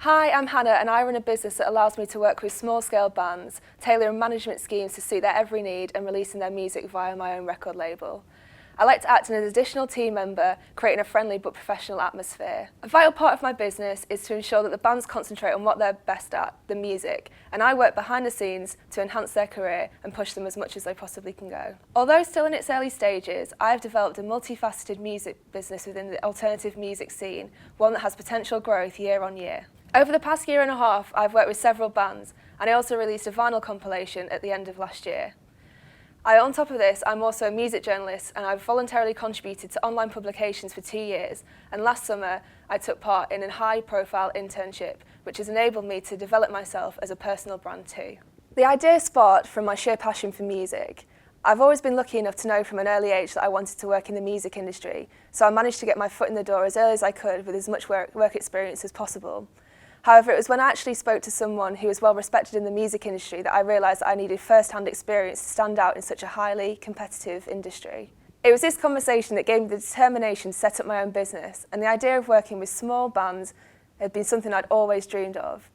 Hi, I'm Hannah and I run a business that allows me to work with small-scale bands, tailoring management schemes to suit their every need and releasing their music via my own record label. I like to act as an additional team member, creating a friendly but professional atmosphere. A vital part of my business is to ensure that the bands concentrate on what they're best at, the music, and I work behind the scenes to enhance their career and push them as much as they possibly can go. Although still in its early stages, I have developed a multifaceted music business within the alternative music scene, one that has potential growth year on year. Over the past year and a half, I've worked with several bands, and I also released a vinyl compilation at the end of last year. On top of this, I'm also a music journalist, and I've voluntarily contributed to online publications for 2 years, and last summer I took part in a high-profile internship, which has enabled me to develop myself as a personal brand too. The idea sparked from my sheer passion for music. I've always been lucky enough to know from an early age that I wanted to work in the music industry, so I managed to get my foot in the door as early as I could with as much work experience as possible. However, it was when I actually spoke to someone who was well respected in the music industry that I realised that I needed first-hand experience to stand out in such a highly competitive industry. It was this conversation that gave me the determination to set up my own business, and the idea of working with small bands had been something I'd always dreamed of.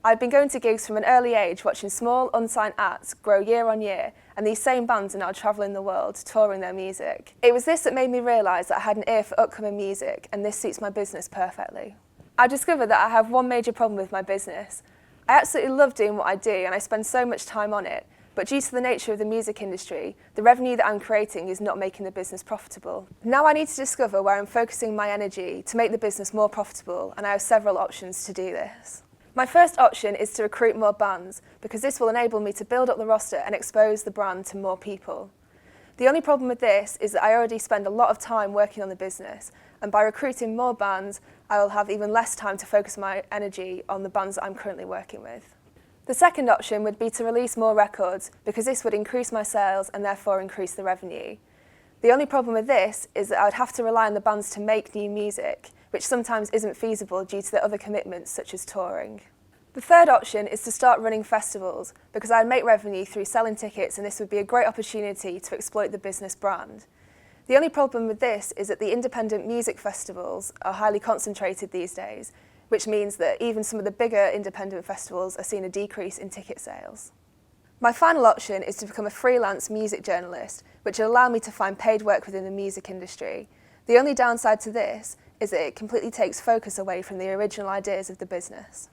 I'd been going to gigs from an early age, watching small, unsigned acts grow year on year, and these same bands are now travelling the world, touring their music. It was this that made me realise that I had an ear for upcoming music, and this suits my business perfectly. I discovered that I have one major problem with my business. I absolutely love doing what I do and I spend so much time on it, but due to the nature of the music industry, the revenue that I'm creating is not making the business profitable. Now I need to discover where I'm focusing my energy to make the business more profitable, and I have several options to do this. My first option is to recruit more bands, because this will enable me to build up the roster and expose the brand to more people. The only problem with this is that I already spend a lot of time working on the business, and by recruiting more bands, I will have even less time to focus my energy on the bands that I'm currently working with. The second option would be to release more records, because this would increase my sales and therefore increase the revenue. The only problem with this is that I would have to rely on the bands to make new music, which sometimes isn't feasible due to their other commitments such as touring. The third option is to start running festivals, because I'd make revenue through selling tickets, and this would be a great opportunity to exploit the business brand. The only problem with this is that the independent music festivals are highly concentrated these days, which means that even some of the bigger independent festivals are seeing a decrease in ticket sales. My final option is to become a freelance music journalist, which will allow me to find paid work within the music industry. The only downside to this is that it completely takes focus away from the original ideas of the business.